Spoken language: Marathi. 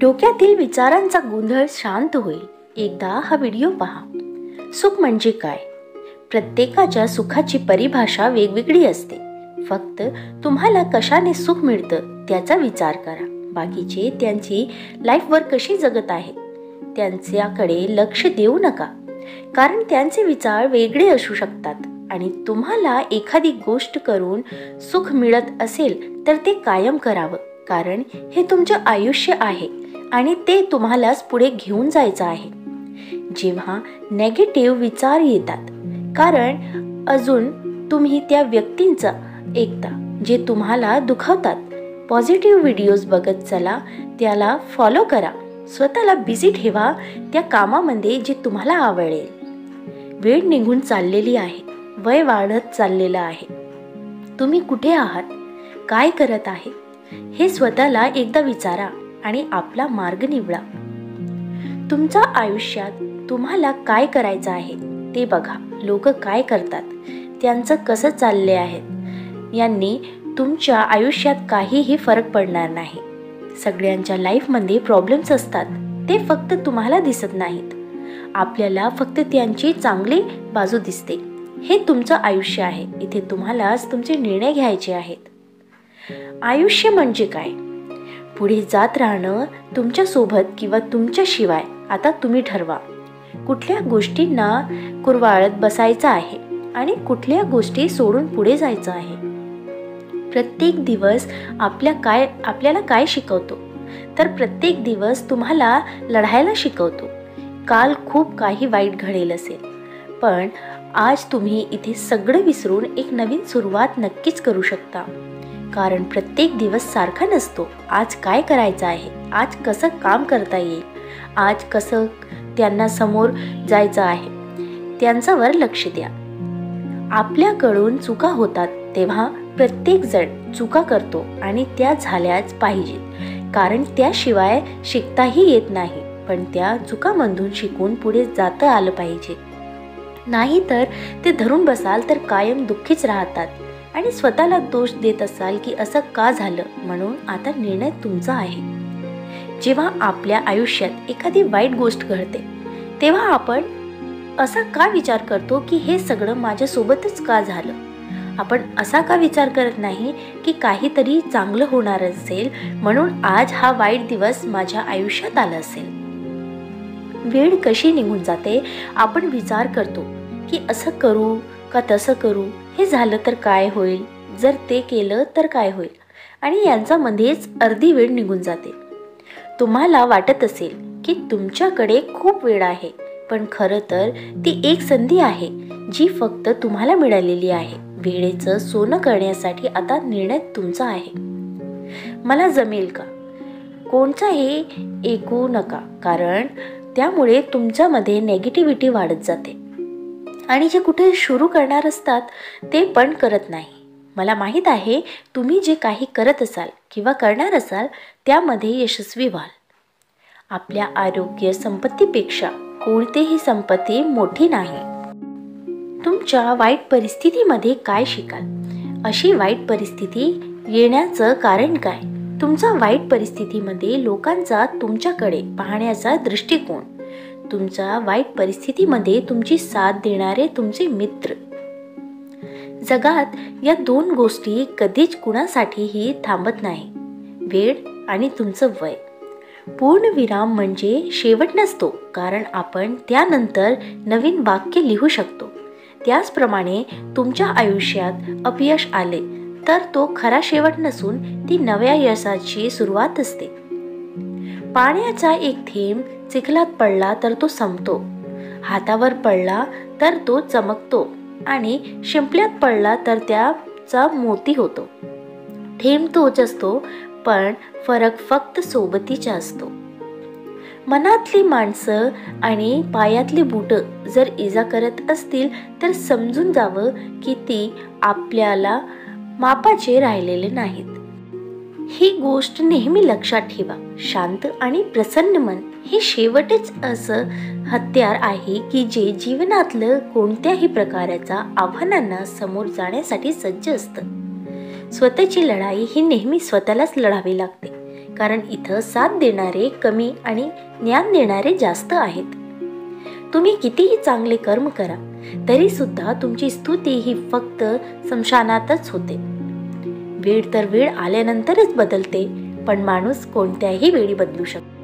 डोक्यातील विचारांचा गोंधळ शांत होईल. एकदा हा व्हिडिओ पहा. सुख म्हणजे काय? प्रत्येकाच्या सुखाची परिभाषा वेगवेगळी असते. फक्त तुम्हाला कशाने सुख मिळतं त्याचा विचार करा. बाकीचे त्यांची लाईफवर कशी जगत आहेत त्यांच्याकडे लक्ष देऊ नका, कारण त्यांचे विचार वेगळे असू शकतात. आणि तुम्हाला एखादी गोष्ट करून सुख मिळत असेल तर ते कायम करावं, कारण हे तुमचे आयुष्य आहे आणि ते तुम्हालाच पुढे घेऊन जायचं आहे. जेव्हा नेगेटिव्ह विचार येतात, कारण अजून तुम्ही त्या व्यक्तींचा ऐकता जे तुम्हाला दुखवतात. पॉझिटिव्ह व्हिडिओज बघत चला, त्याला फॉलो करा, स्वतःला बिझी ठेवा त्या कामामध्ये जे तुम्हाला आवडेल. वेळ निघून चाललेली आहे, वय वाढत चाललेलं आहे. तुम्ही कुठे आहात, काय करत आहे हे स्वतःला एकदा विचारा आणि आपला मार्ग निवडा. तुमच्या आयुष्यात तुम्हाला काय करायचं आहे ते बघा. लोक काय करतात, त्यांचं कसं चालले आहे यांनी तुमच्या आयुष्यात काहीही फरक पडणार नाही. सगळ्यांच्या लाईफमध्ये प्रॉब्लेम्स असतात, ते फक्त तुम्हाला दिसत नाहीत. आपल्याला फक्त त्यांची चांगली बाजू दिसते. हे तुमचं आयुष्य आहे, इथे तुम्हालाच तुमचे निर्णय घ्यायचे आहेत. आयुष्य म्हणजे काय? पुढे जात राहणं तुमच्यासोबत किंवा तुमच्याशिवाय. आता तुम्ही ठरवा कुठल्या गोष्टींना कुरवाळत बसायचं आहे आणि कुठल्या गोष्टी सोडून पुढे जायचं आहे. प्रत्येक दिवस आपल्याला काय शिकवतो, तर प्रत्येक दिवस तुम्हाला लढायला शिकवतो. काल खूप काही वाईट घडेल असेल, पण आज तुम्ही इथे सगळं विसरून एक नवीन सुरुवात नक्कीच करू शकता. कारण प्रत्येक दिवस सारखा नसतो. आज काय करायचं आहे, आज कसं काम करता येईल, आज कसं त्यांना समोर जायचं आहे त्यांच्यावर लक्ष द्या. आपल्याकडून चुका होतात तेव्हा प्रत्येक जण चुका करतो आणि त्या झाल्याच पाहिजेत, कारण त्याशिवाय शिकताही येत नाही. पण त्या चुकांमधून शिकून पुढे जाता आलं पाहिजे. नाही तर ते धरून बसाल तर कायम दुःखीच राहतात आणि स्वतःला दोष देत असाल की असं का झालं. म्हणून आता निर्णय तुमचा आहे. जेव्हा आपल्या आयुष्यात एखादी वाईट गोष्ट घडते तेव्हा आपण असा का विचार करतो की हे सगळं माझ्यासोबतच का झालं. आपण असा का विचार करत नाही की काहीतरी चांगलं होणार असेल म्हणून आज हा वाईट दिवस माझ्या आयुष्यात आला असेल. वेळ कशी निघून जाते, आपण विचार करतो की असं करू का तसं करू, हे झालं तर काय होईल, जर ते केलं तर काय होईल, आणि यांच्यामध्येच अर्धी वेळ निघून जाते. तुम्हाला वाटत असेल की तुमच्याकडे खूप वेळ आहे, पण खरं तर ती एक संधी आहे जी फक्त तुम्हाला मिळालेली आहे. वेळेचं सोनं करण्यासाठी आता निर्णय तुमचा आहे. मला जमेल का, कोणताही ऐकू नका, कारण त्यामुळे तुमच्यामध्ये नेगेटिव्हिटी वाढत जाते आणि जे कुठे सुरू करणार असतात ते पण करत नाही. मला माहीत आहे तुम्ही जे काही करत असाल किंवा करणार असाल त्यामध्ये यशस्वी व्हाल. आपल्या आरोग्य संपत्तीपेक्षा कोणतीही संपत्ती मोठी नाही. तुमच्या वाईट परिस्थितीमध्ये काय शिकाल? अशी वाईट परिस्थिती येण्याचं कारण काय? तुमच्या वाईट परिस्थितीमध्ये लोकांचा तुमच्याकडे पाहण्याचा दृष्टिकोन, तुमच्या वाईट परिस्थितीमध्ये तुमची साथ देणारे तुमचे मित्र. जगात या दोन गोष्टी कधीच कुणासाठीही थांबत नाही, वेळ आणि तुमचं वय. पूर्णविराम म्हणजे शेवट नसतो, कारण आपण त्यानंतर नवीन वाक्य लिहू शकतो. त्याचप्रमाणे तुमच्या आयुष्यात अपयश आले तर तो खरा शेवट नसून ती नव्या यशाची सुरुवात असते. पाण्याचा एक थेंब चिखलात पडला तर तो संपतो, हातावर पडला तर तो चमकतो आणि शिंपल्यात पडला तर त्याचा मोती होतो. थेंब तोच असतो, पण फरक फक्त सोबतीचा असतो. मनातली माणसं आणि पायातली बूटं जर इजा करत असतील तर समजून जावं की ती आपल्याला मापाचे राहिलेले नाहीत. ही गोष्ट नेहमी लक्षात ठेवा. शांत आणि प्रसन्न मन हे शेवटच असं हत्यार आहे की जे जीवनातलं कोणत्याही प्रकारच्या आव्हानांना समोर जाण्यासाठी सज्ज असतं. स्वतःची लढाई ही नेहमी स्वतःलाच लढावी लागते, कारण इथं साथ देणारे कमी आणि ज्ञान देणारे जास्त आहेत. तुम्ही कितीही चांगले कर्म करा तरी सुद्धा तुमची स्तुती ही फक्त स्मशानातच होते. वेळ तर वेळ आल्यानंतरच बदलते, पण माणूस कोणत्याही वेळी बदलू शकतो.